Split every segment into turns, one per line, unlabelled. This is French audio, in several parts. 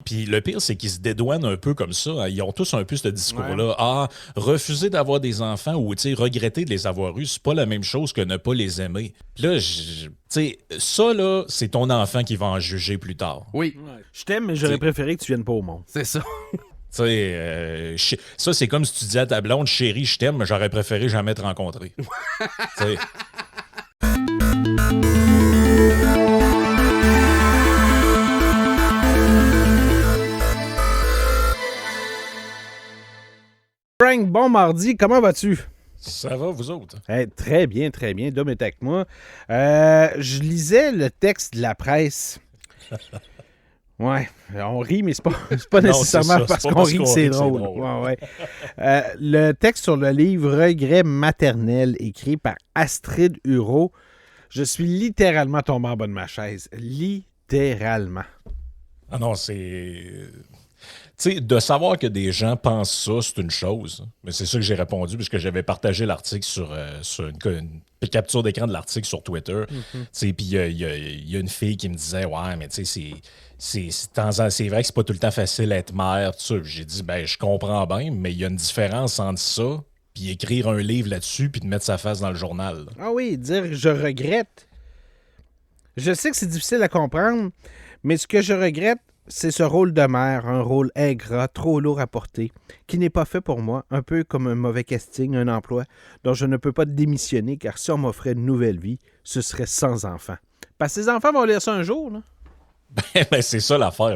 Puis le pire, c'est qu'ils se dédouanent un peu comme ça. Hein. Ils ont tous un peu ce discours-là. Ah, refuser d'avoir des enfants ou regretter de les avoir eus, c'est pas la même chose que ne pas les aimer. Puis là, tu sais, ça, là, c'est ton enfant qui va en juger plus tard.
Oui.
Ouais. Je t'aime, mais j'aurais préféré que tu viennes pas au monde.
C'est ça.
Tu sais, ça, c'est comme si tu disais à ta blonde, chérie, je t'aime, mais j'aurais préféré jamais te rencontrer. Tu sais.
Frank, bon mardi, comment vas-tu?
Ça va, vous autres?
Hey, très bien, très bien. Dom est avec moi. Je lisais le texte de la presse. Ouais, on rit, mais c'est pas
Non,
nécessairement
c'est ça.
parce
C'est pas
qu'on
parce
rit que
qu'on
c'est
rit que c'est
drôle.
drôle.
Ouais. Le texte sur le livre Regret maternel, écrit par Astrid Hureau. Je suis littéralement tombé en bas de ma chaise. Littéralement.
Ah non, c'est... Tu sais, de savoir que des gens pensent ça, c'est une chose. Mais c'est ça que j'ai répondu, puisque j'avais partagé l'article sur une capture d'écran de l'article sur Twitter. Tu sais, puis il y a une fille qui me disait « Ouais, mais tu sais, c'est vrai que c'est pas tout le temps facile d'être mère. » Tout ça. J'ai dit « Ben, je comprends bien, mais il y a une différence entre ça puis écrire un livre là-dessus puis de mettre sa face dans le journal. »
Ah oui, dire « je regrette ». Je sais que c'est difficile à comprendre, mais ce que je regrette, c'est ce rôle de mère, un rôle ingrat, trop lourd à porter, qui n'est pas fait pour moi, un peu comme un mauvais casting, un emploi dont je ne peux pas démissionner, car si on m'offrait une nouvelle vie, ce serait sans enfants. Parce que ces enfants vont lire ça un jour, là.
Ben, c'est ça l'affaire.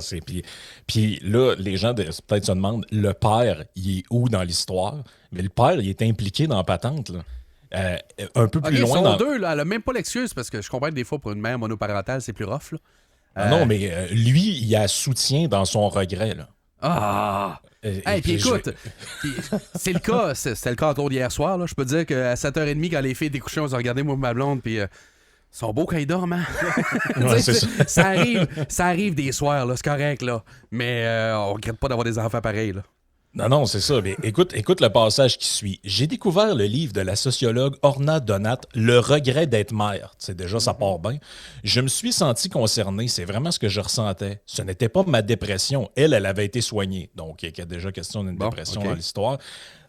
Puis là, les gens peut-être se demandent, le père, il est où dans l'histoire? Mais le père, il est impliqué dans la patente, là. Un peu plus loin.
Ils sont
dans...
deux, là. Elle a même pas l'excuse, parce que je comprends que des fois, pour une mère monoparentale, c'est plus rough, là.
Non, mais lui, il a soutien dans son regret, là.
Ah! Hey, puis écoute, c'est le cas, c'était le cas entre autres hier soir, là. Je peux te dire qu'à 7h30, quand les filles étaient couchées, on s'est regardé, moi et ma blonde, puis ils sont beaux quand ils dorment, hein?
Ouais, c'est ça.
Ça arrive des soirs, là, c'est correct, là. Mais on regrette pas d'avoir des enfants pareils, là.
Non, c'est ça. Mais écoute le passage qui suit. J'ai découvert le livre de la sociologue Orna Donat, Le regret d'être mère. C'est déjà, ça part bien. Je me suis senti concerné. C'est vraiment ce que je ressentais. Ce n'était pas ma dépression. Elle avait été soignée. Donc, il y a déjà question d'une dépression dans l'histoire.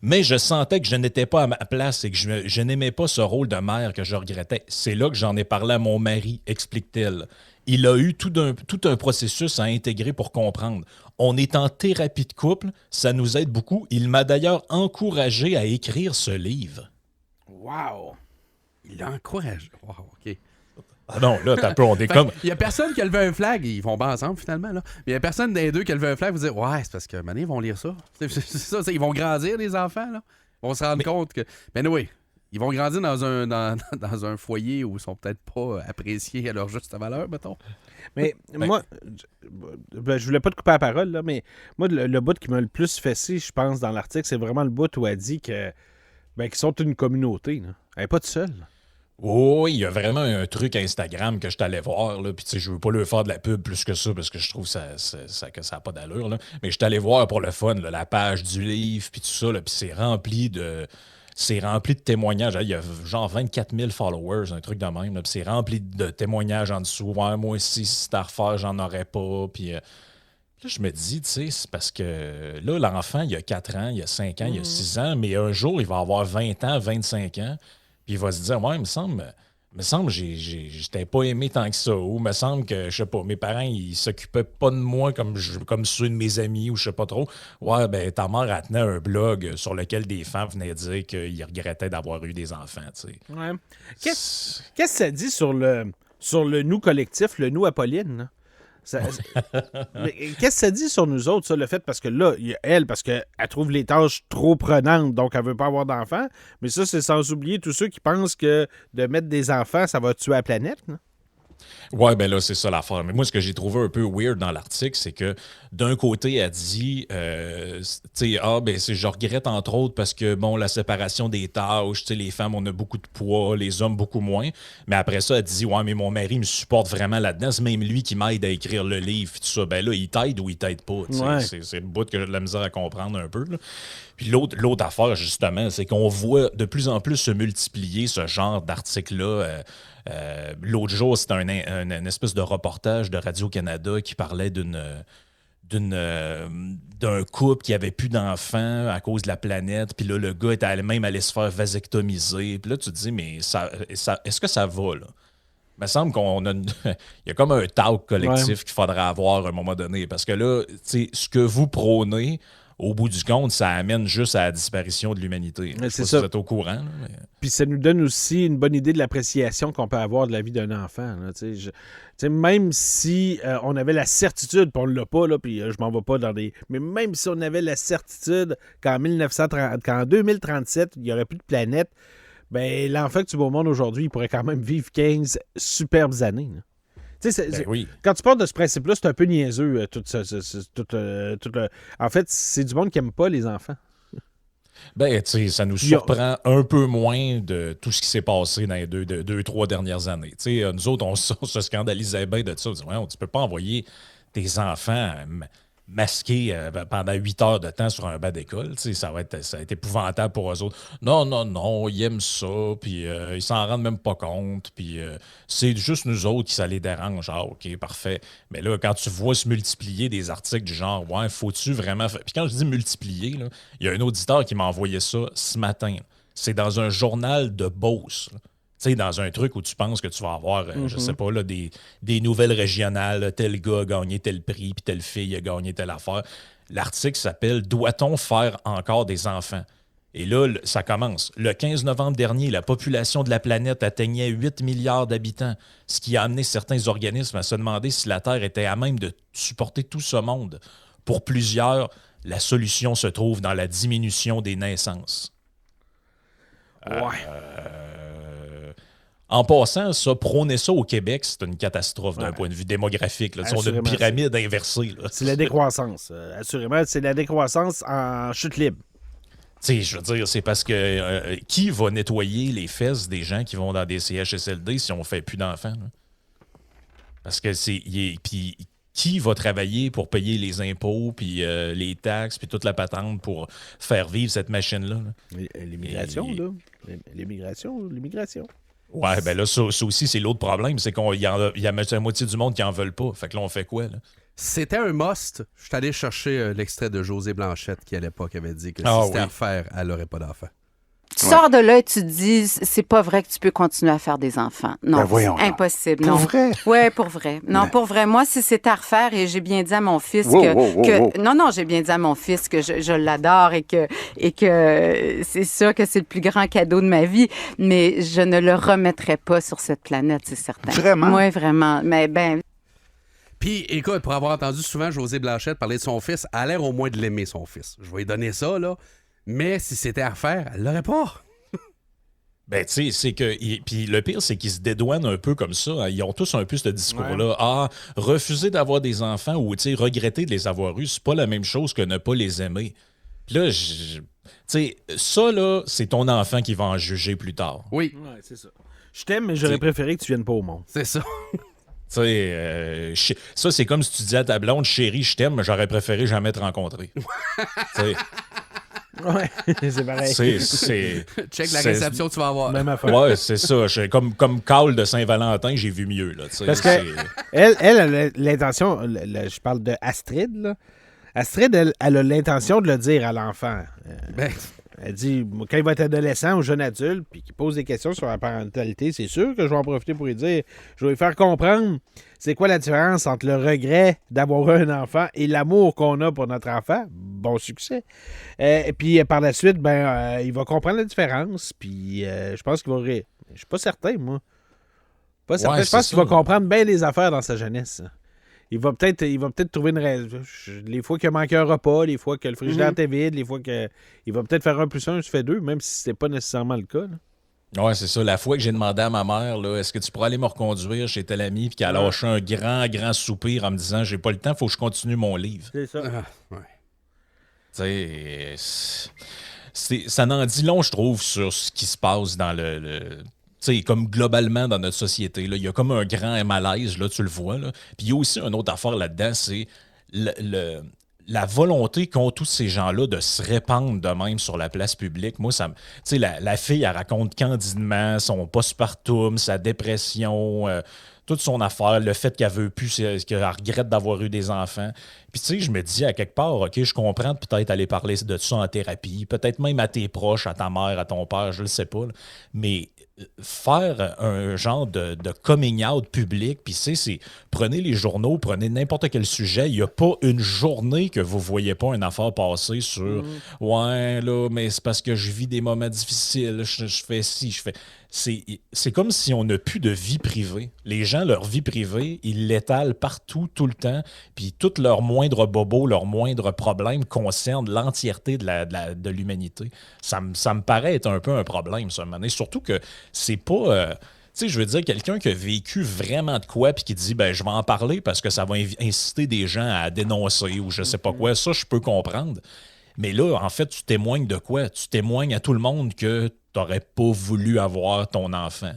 Mais je sentais que je n'étais pas à ma place et que je n'aimais pas ce rôle de mère que je regrettais. C'est là que j'en ai parlé à mon mari, explique-t-elle. Il a eu tout un processus à intégrer pour comprendre. On est en thérapie de couple, ça nous aide beaucoup. Il m'a d'ailleurs encouragé à écrire ce livre.
Wow!
Il l'a encouragé. Wow, OK.
Ah non, là, t'as peu, on est comme...
Il y a personne qui a levé un flag, ils vont pas ensemble finalement, là. Mais il y a personne des deux qui a levé un flag, vous dire ouais, c'est parce que maintenant ils vont lire ça. C'est ça, ils vont grandir, les enfants, là. Ils vont se rendre compte que. Mais oui. Ils vont grandir dans un foyer où ils sont peut-être pas appréciés à leur juste valeur, mettons.
Mais moi, je voulais pas te couper la parole, là, mais moi, le bout qui m'a le plus fessé, je pense, dans l'article, c'est vraiment le bout où elle dit que qu'ils sont une communauté. Là. Elle n'est pas toute seule.
Oh, il y a vraiment un truc Instagram que je t'allais voir, là, puis tu sais, je veux pas lui faire de la pub plus que ça, parce que je trouve que ça n'a pas d'allure, là. Mais je t'allais voir pour le fun, là, la page du livre, puis tout ça, là, puis c'est rempli de témoignages. Il y a genre 24 000 followers, un truc de même. Puis c'est rempli de témoignages en dessous. Ouais, moi aussi, si c'était à refaire, j'en aurais pas. Puis là, je me dis, tu sais, c'est parce que là, l'enfant, il y a 4 ans, il y a 5 ans, il y a 6 ans, mais un jour, il va avoir 20 ans, 25 ans. Puis il va se dire, ouais, il me semble j'étais pas aimé tant que ça. Ou il me semble que, je sais pas, mes parents, ils s'occupaient pas de moi comme ceux de mes amis ou je sais pas trop. Ouais, ben ta mère, elle tenait un blog sur lequel des femmes venaient dire qu'ils regrettaient d'avoir eu des enfants, tu sais.
Ouais. Qu'est-ce que ça dit sur le nous collectif, le nous Apolline, là? Qu'est-ce que ça dit sur nous autres, ça, le fait, parce que là, il y a elle, parce qu'elle trouve les tâches trop prenantes, donc elle veut pas avoir d'enfants, mais ça, c'est sans oublier tous ceux qui pensent que de mettre des enfants, ça va tuer la planète, là.
Ouais, ben là, c'est ça l'affaire. Mais moi, ce que j'ai trouvé un peu weird dans l'article, c'est que d'un côté, elle dit, tu sais, je regrette entre autres parce que, bon, la séparation des tâches, tu sais, les femmes, on a beaucoup de poids, les hommes, beaucoup moins. Mais après ça, elle dit, ouais, mais mon mari me supporte vraiment là-dedans. C'est même lui qui m'aide à écrire le livre, tout ça. Ben là, il t'aide ou il t'aide pas, tu sais.
Ouais.
C'est le bout que j'ai de la misère à comprendre un peu, là. Puis l'autre affaire, justement, c'est qu'on voit de plus en plus se multiplier ce genre d'articles-là. L'autre jour, c'était une espèce de reportage de Radio-Canada qui parlait d'une d'un couple qui avait plus d'enfants à cause de la planète, puis là, le gars était même allé se faire vasectomiser. Puis là, tu te dis, mais est-ce que ça va, là? Il me semble il y a comme un talk collectif qu'il faudrait avoir à un moment donné. Parce que là, tu sais, ce que vous prônez, au bout du compte, ça amène juste à la disparition de l'humanité. Je sais pas si vous êtes au courant. Là, mais...
Puis ça nous donne aussi une bonne idée de l'appréciation qu'on peut avoir de la vie d'un enfant. Là, même si on avait la certitude, puis on ne l'a pas, là, puis je m'en vais pas dans des... Mais même si on avait la certitude qu'en 2037, il n'y aurait plus de planète, ben l'enfant que tu vois au monde aujourd'hui, il pourrait quand même vivre 15 superbes années. Là.
Oui.
Quand tu parles de ce principe-là, c'est un peu niaiseux. En fait, c'est du monde qui n'aime pas les enfants.
Ben, tu sais, ça nous surprend un peu moins de tout ce qui s'est passé dans les deux, trois dernières années. Tu sais, nous autres, on se scandalisait bien de ça. On disait, ouais, tu peux pas envoyer tes enfants masqués pendant 8 heures de temps sur un banc d'école. Tu sais, ça va être épouvantable pour eux autres. Non, ils aiment ça, puis ils s'en rendent même pas compte, puis c'est juste nous autres qui ça les dérange. Ah, OK, parfait. Mais là, quand tu vois se multiplier des articles du genre, ouais, faut-tu vraiment faire... Puis quand je dis multiplier, il y a un auditeur qui m'a envoyé ça ce matin. C'est dans un journal de Beauce. Tu sais, dans un truc où tu penses que tu vas avoir, je sais pas, là, des nouvelles régionales, là, tel gars a gagné tel prix, puis telle fille a gagné telle affaire. L'article s'appelle « Doit-on faire encore des enfants? » Et là, ça commence. Le 15 novembre dernier, la population de la planète atteignait 8 milliards d'habitants, ce qui a amené certains organismes à se demander si la Terre était à même de supporter tout ce monde. Pour plusieurs, la solution se trouve dans la diminution des naissances. En passant, prôner ça au Québec, c'est une catastrophe d'un point de vue démographique. Là. On a une pyramide inversée. Là.
C'est la décroissance. Assurément, c'est la décroissance en chute libre.
Tu sais, je veux dire, c'est parce que qui va nettoyer les fesses des gens qui vont dans des CHSLD si on ne fait plus d'enfants? Là? Parce que puis qui va travailler pour payer les impôts, puis les taxes, puis toute la patente pour faire vivre cette machine-là? Là?
L'immigration, là. L'immigration.
Ouais, ben là, ça aussi, c'est l'autre problème, c'est qu'il y a la moitié du monde qui en veulent pas. Fait que là, on fait quoi, là?
C'était un must. Je suis allé chercher l'extrait de Josée Blanchette qui, à l'époque, avait dit que si c'était à refaire, elle n'aurait pas d'enfant.
Tu sors de là et tu te dis, c'est pas vrai que tu peux continuer à faire des enfants. Non,
voyons,
c'est impossible.
Pour
non.
vrai?
Oui, pour vrai. Non, pour vrai. Moi, si c'était à refaire, et j'ai bien dit à mon fils que... Non, j'ai bien dit à mon fils que je l'adore et que c'est sûr que c'est le plus grand cadeau de ma vie, mais je ne le remettrai pas sur cette planète, c'est certain.
Vraiment?
Oui, vraiment. Mais
Puis, écoute, pour avoir entendu souvent Josée Blanchette parler de son fils, elle a l'air au moins de l'aimer, son fils. Je vais lui donner ça, là. Mais si c'était à refaire, elle l'aurait pas.
Ben, tu sais, c'est que. Puis le pire, c'est qu'ils se dédouanent un peu comme ça. Hein. Ils ont tous un peu ce discours-là. Ouais. Ah, refuser d'avoir des enfants ou, tu sais, regretter de les avoir eus, c'est pas la même chose que ne pas les aimer. Puis là, tu sais, ça, là, c'est ton enfant qui va en juger plus tard.
Oui.
Ouais, c'est ça. Je t'aime, mais j'aurais préféré que tu viennes pas au monde.
C'est ça.
Tu sais, ça, c'est comme si tu disais à ta blonde, chérie, je t'aime, mais j'aurais préféré jamais te rencontrer.
Ouais, c'est pareil.
Check la réception que tu vas avoir.
Même affaire.
Ouais, c'est ça. Comme Carl de Saint-Valentin, j'ai vu mieux. Là,
parce que elle a l'intention, je parle de Astrid, là. Astrid, elle a l'intention de le dire à l'enfant. Elle dit, quand il va être adolescent ou jeune adulte, puis qu'il pose des questions sur la parentalité, c'est sûr que je vais en profiter pour lui dire, je vais lui faire comprendre c'est quoi la différence entre le regret d'avoir eu un enfant et l'amour qu'on a pour notre enfant. Bon succès. Et puis par la suite, il va comprendre la différence, puis je pense qu'il va rire. Je suis pas certain, moi. Pas certain. Ouais, je pense qu'il va comprendre bien les affaires dans sa jeunesse. Il va peut-être trouver une raison. Les fois qu'il a manqué un repas, les fois que le frigidaire était vide, les fois qu'il va peut-être faire 1 + 1, ça fait 2, même si c'est pas nécessairement le cas.
Oui, c'est ça. La fois que j'ai demandé à ma mère, là, est-ce que tu pourrais aller me reconduire chez tel ami, puis qu'elle a lâché un grand soupir en me disant, j'ai pas le temps, il faut que je continue mon livre.
C'est ça.
Tu sais, ça n'en dit long, je trouve, sur ce qui se passe dans tu sais, comme globalement dans notre société, là, il y a comme un grand malaise, là, tu le vois. Là. Puis il y a aussi une autre affaire là-dedans, c'est la volonté qu'ont tous ces gens-là de se répandre de même sur la place publique. Moi, ça, tu sais, la fille, elle raconte candidement son postpartum, sa dépression, toute son affaire, le fait qu'elle veut plus, qu'elle regrette d'avoir eu des enfants. Puis tu sais, je me dis à quelque part, OK, je comprends de peut-être aller parler de ça en thérapie, peut-être même à tes proches, à ta mère, à ton père, je le sais pas, là. Mais faire un genre de coming out public, puis c'est prenez les journaux, prenez n'importe quel sujet, il n'y a pas une journée que vous ne voyez pas une affaire passer sur ouais, là, mais c'est parce que je vis des moments difficiles, je fais ci, je fais. C'est comme si on n'a plus de vie privée. Les gens, leur vie privée, ils l'étalent partout, tout le temps, puis tous leurs moindres bobos, leurs moindres problèmes concernent l'entièreté de l'humanité. Ça me paraît être un peu un problème, ça, à un moment donné. Surtout que c'est pas... tu sais, je veux dire, quelqu'un qui a vécu vraiment de quoi puis qui dit, ben je vais en parler parce que ça va inciter des gens à dénoncer ou je sais pas quoi, ça, je peux comprendre. Mais là, en fait, tu témoignes de quoi? Tu témoignes à tout le monde que t'aurais pas voulu avoir ton enfant.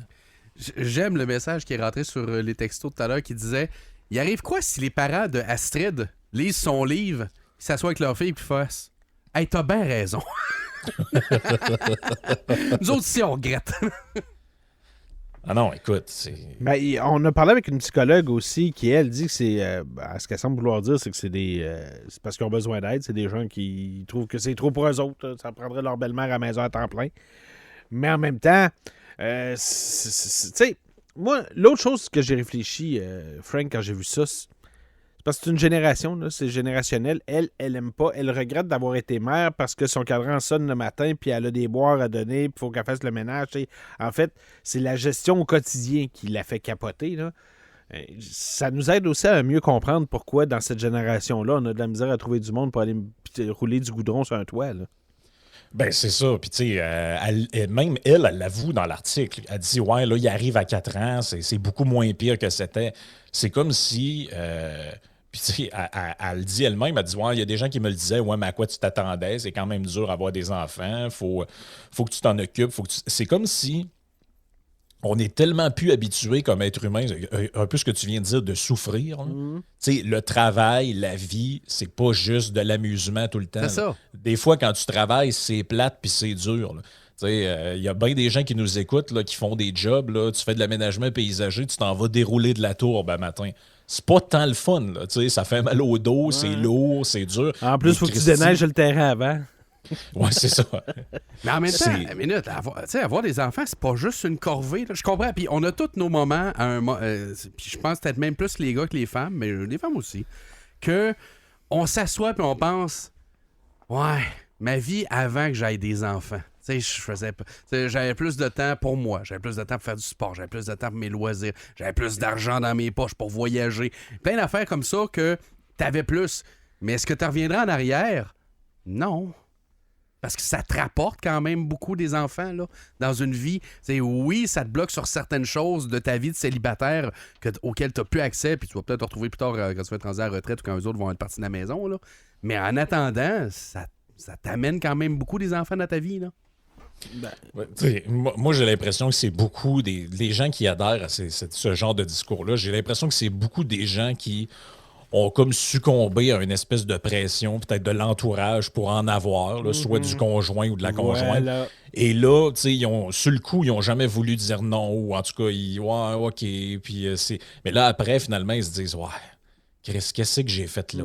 J'aime le message qui est rentré sur les textos tout à l'heure qui disait « Il arrive quoi si les parents de Astrid lisent son livre, s'assoient avec leur fille et fassent « Hey, t'as bien raison. » Nous autres aussi, on regrette.
Ah non, écoute, c'est...
Ben, on a parlé avec une psychologue aussi qui, elle, dit que c'est... ce qu'elle semble vouloir dire, c'est que c'est c'est parce qu'ils ont besoin d'aide. C'est des gens qui trouvent que c'est trop pour eux autres. Là. Ça prendrait leur belle-mère à la maison à temps plein. Mais en même temps, tu sais, moi, l'autre chose que j'ai réfléchi, Frank, quand j'ai vu ça, c'est parce que c'est une génération, là, c'est générationnel. Elle aime pas. Elle regrette d'avoir été mère parce que son cadran sonne le matin puis elle a des boires à donner puis il faut qu'elle fasse le ménage. T'sais. En fait, c'est la gestion au quotidien qui l'a fait capoter. Là. Ça nous aide aussi à mieux comprendre pourquoi, dans cette génération-là, on a de la misère à trouver du monde pour aller rouler du goudron sur un toit. Là.
Ben, c'est ça. Puis, tu sais, même elle l'avoue dans l'article. Elle dit, ouais, là, il arrive à 4 ans, c'est beaucoup moins pire que c'était. C'est comme si. Puis, tu sais, elle le dit elle-même, elle dit, ouais, il y a des gens qui me le disaient, ouais, mais à quoi tu t'attendais? C'est quand même dur d'avoir des enfants. Faut que tu t'en occupes. C'est comme si on est tellement plus habitué comme être humain, un peu ce que tu viens de dire, de souffrir. Tu sais, le travail, la vie, c'est pas juste de l'amusement tout le temps.
C'est ça.
Des fois, quand tu travailles, c'est plate puis c'est dur. Il y a bien des gens qui nous écoutent, là, qui font des jobs. Là, tu fais de l'aménagement paysager, tu t'en vas dérouler de la tourbe un matin. C'est pas tant le fun. Là, ça fait mal au dos, c'est lourd, c'est dur.
En plus, il faut que tu déneiges le terrain avant.
Ouais, c'est ça.
Mais en même temps, minute, avoir des enfants, c'est pas juste une corvée. Là. Je comprends. Puis on a tous nos moments, puis je pense peut-être même plus les gars que les femmes, mais les femmes aussi, que on s'assoit puis on pense, ouais, ma vie avant que j'aille des enfants. J'avais plus de temps pour moi, j'avais plus de temps pour faire du sport, j'avais plus de temps pour mes loisirs, j'avais plus d'argent dans mes poches pour voyager. Plein d'affaires comme ça que t'avais plus. Mais est-ce que tu reviendras en arrière? Non. Parce que ça te rapporte quand même beaucoup des enfants là, dans une vie. Oui, ça te bloque sur certaines choses de ta vie de célibataire auxquelles tu n'as plus accès, puis tu vas peut-être te retrouver plus tard quand tu vas être rendu à la retraite ou quand eux autres vont être partis de la maison. Là. Mais en attendant, ça t'amène quand même beaucoup des enfants dans ta vie. Là.
Moi, j'ai l'impression que c'est beaucoup des gens qui adhèrent à ce genre de discours-là. J'ai l'impression que c'est beaucoup des gens qui ont comme succombé à une espèce de pression, peut-être de l'entourage pour en avoir, là, soit du conjoint ou de la conjointe. Voilà. Et là, sur le coup, ils n'ont jamais voulu dire non, ou en tout cas, ouais, OK. Puis, mais là, après, finalement, ils se disent, ouais, qu'est-ce que j'ai fait là?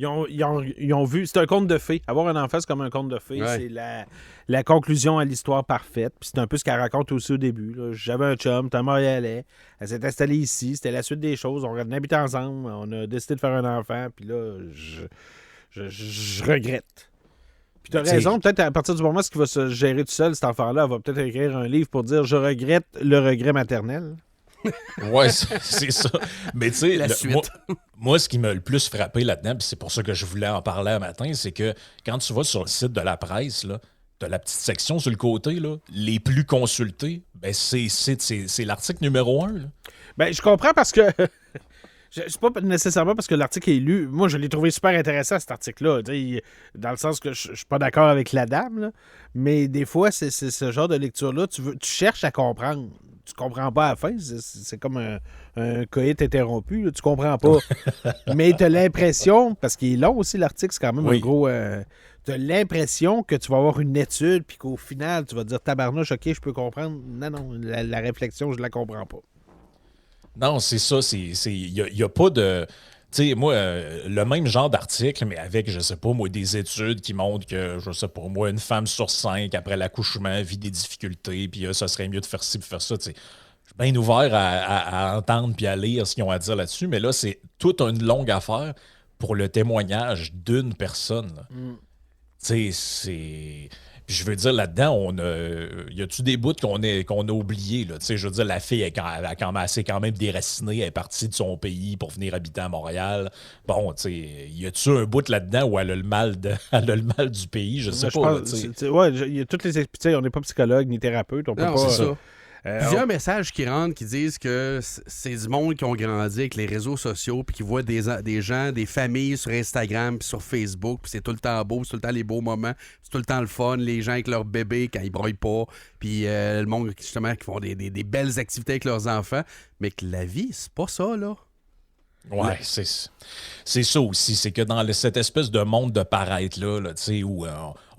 Ils ont vu... C'est un conte de fées. Avoir un enfant, c'est comme un conte de fées. Ouais. C'est la conclusion à l'histoire parfaite. Puis c'est un peu ce qu'elle raconte aussi au début. Là. J'avais un chum, ta mère y allait. Elle s'est installée ici. C'était la suite des choses. On habitait ensemble. On a décidé de faire un enfant. Puis là, je regrette. Puis t'as raison. Peut-être à partir du moment où il va se gérer tout seul, cet enfant-là, elle va peut-être écrire un livre pour dire « Je regrette le regret maternel ».
Ouais, c'est ça. Mais tu sais, moi, ce qui m'a le plus frappé là-dedans, puis c'est pour ça que je voulais en parler un matin, c'est que quand tu vas sur le site de la presse, là, t'as la petite section sur le côté, là, les plus consultés, ben c'est l'article numéro 1. Là.
Ben, je comprends parce que c'est pas nécessairement parce que l'article est lu. Moi, je l'ai trouvé super intéressant, cet article-là. Dans le sens que je suis pas d'accord avec la dame, là, mais des fois, c'est ce genre de lecture-là. Tu cherches à comprendre. Tu comprends pas à la fin. C'est comme un coït interrompu. Là. Tu comprends pas. Mais tu as l'impression, parce qu'il est long aussi, l'article, c'est quand même un gros... tu as l'impression que tu vas avoir une étude puis qu'au final, tu vas te dire tabarnouche, OK, je peux comprendre. Non, la réflexion, je la comprends pas.
Non, c'est ça. Il y a pas de... Tu sais, moi, le même genre d'article, mais avec, je sais pas, moi, des études qui montrent que, je sais pas, moi, une femme sur 5, après l'accouchement, vit des difficultés, puis ça serait mieux de faire ci, puis faire ça, tu sais. Je suis bien ouvert à entendre puis à lire ce qu'ils ont à dire là-dessus, mais là, c'est toute une longue affaire pour le témoignage d'une personne. Tu sais, c'est... Puis je veux dire, là-dedans, y a-tu des bouts qu'on a oubliés, là? Tu sais, je veux dire, la fille, elle s'est quand même déracinée, elle est partie de son pays pour venir habiter à Montréal. Bon, tu sais, y a-tu un bout là-dedans où elle a le mal du pays? Je sais pas.
Ouais, il y a toutes les explications. On n'est pas psychologue ni thérapeute. On peut
Non,
pas...
c'est ça. Plusieurs messages qui rentrent qui disent que c'est du monde qui ont grandi avec les réseaux sociaux puis qui voient des gens, des familles sur Instagram puis sur Facebook puis c'est tout le temps beau, c'est tout le temps les beaux moments, c'est tout le temps le fun, les gens avec leurs bébés quand ils broient pas puis le monde justement qui font des belles activités avec leurs enfants, mais que la vie, c'est pas ça, là.
Ouais, c'est ça aussi. C'est que dans cette espèce de monde de paraître-là, tu sais, où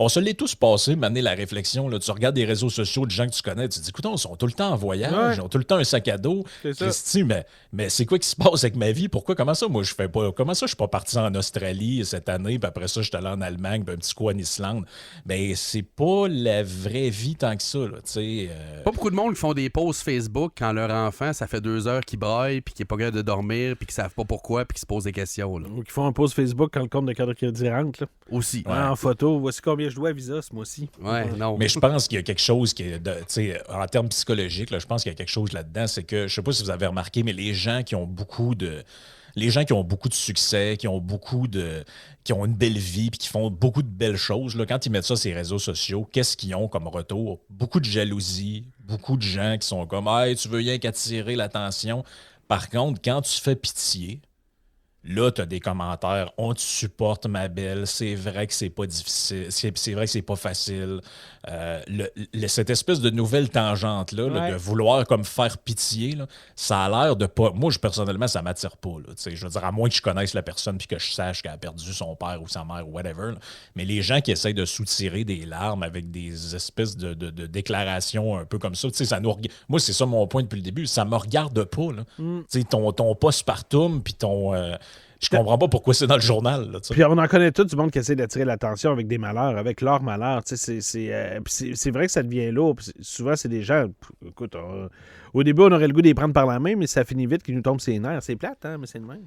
on se l'est tous passé, m'amener la réflexion. Là, tu regardes des réseaux sociaux de gens que tu connais, tu te dis, écoute, ils sont tout le temps en voyage, ils ont tout le temps un sac à dos. Christy, mais c'est quoi qui se passe avec ma vie? Pourquoi? Comment ça, moi, je fais pas. Comment ça, je suis pas parti en Australie cette année, puis après ça, je suis allé en Allemagne, puis un petit coup en Islande? Ben, c'est pas la vraie vie tant que ça, là, tu sais.
Pas beaucoup de monde qui font des posts Facebook quand leur enfant, ça fait 2 heures qu'il braille, puis qu'il est pas capable de dormir, puis qu'ils savent pas pourquoi, puis qu'ils se posent des questions, là.
Ou qui font un post Facebook quand le compte de carte de crédit rentre, là.
Aussi.
Ouais, en photo. Voici combien je dois à Visa ce mois-ci.
Ouais, non.
Mais je pense qu'il y a quelque chose qui est, tu sais, en termes psychologiques, là, je pense qu'il y a quelque chose là-dedans. C'est que, je sais pas si vous avez remarqué, mais les gens qui ont beaucoup de succès, qui ont une belle vie, puis qui font beaucoup de belles choses, là, quand ils mettent ça sur les réseaux sociaux, qu'est-ce qu'ils ont comme retour? Beaucoup de jalousie, beaucoup de gens qui sont comme « Hey, tu veux rien qu'attirer l'attention. » Par contre, quand tu fais pitié, là, tu as des commentaires. On te supporte, ma belle. C'est vrai que c'est pas difficile. C'est vrai que c'est pas facile. Cette espèce de nouvelle tangente-là, là, de vouloir comme faire pitié, là, ça a l'air de pas. Moi, personnellement, ça m'attire pas. Là, je veux dire, à moins que je connaisse la personne puis que je sache qu'elle a perdu son père ou sa mère ou whatever. Là. Mais les gens qui essayent de soutirer des larmes avec des espèces de déclarations un peu comme ça, moi, c'est ça mon point depuis le début. Ça me regarde pas. Là. Ton postpartum puis ton. Je comprends pas pourquoi c'est dans le journal. Là,
puis on en connaît tout du monde qui essaie d'attirer l'attention avec des malheurs, avec leur malheur. C'est vrai que ça devient lourd. Souvent, c'est des gens... Écoute, au début, on aurait le goût de les prendre par la main, mais ça finit vite qu'ils nous tombent ses nerfs. C'est plate, hein, mais c'est le même.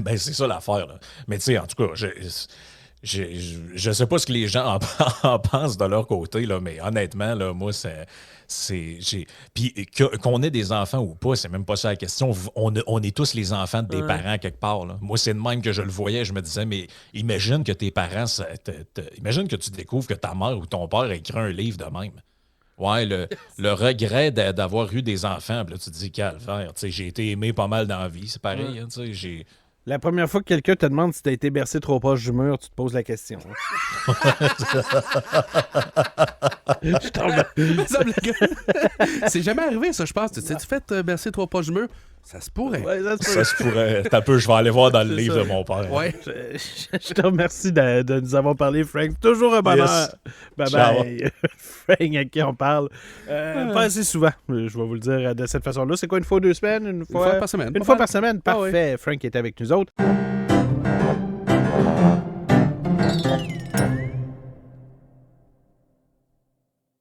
Ben c'est ça l'affaire. Là. Mais tu sais, en tout cas, je sais pas ce que les gens en pensent de leur côté, là, mais honnêtement, là, moi, puis qu'on ait des enfants ou pas, c'est même pas ça la question. On est tous les enfants des parents quelque part. Là. Moi, c'est de même que je le voyais. Je me disais, mais imagine que tes parents, imagine que tu découvres que ta mère ou ton père a écrit un livre de même. Ouais, le regret d'avoir eu des enfants. Puis là, tu te dis, calvaire, j'ai été aimé pas mal dans la vie. C'est pareil, hein, j'ai...
La première fois que quelqu'un te demande si tu as été bercé trop proche du mur, tu te poses la question.
C'est jamais arrivé, ça, je pense. Tu t'es-tu fait bercer trop proche du mur? Ça se pourrait.
Ouais,
ça se pourrait. T'as peu, je vais aller voir dans le livre de mon père.
Ouais.
Je te remercie de nous avoir parlé, Frank. Toujours un bonheur. Yes. Bye-bye. Frank, à qui on parle. Pas assez souvent, je vais vous le dire de cette façon-là. C'est quoi, une fois 2 semaines? Une fois
par semaine.
Une fois par semaine. Parfait. Frank est avec nous autres.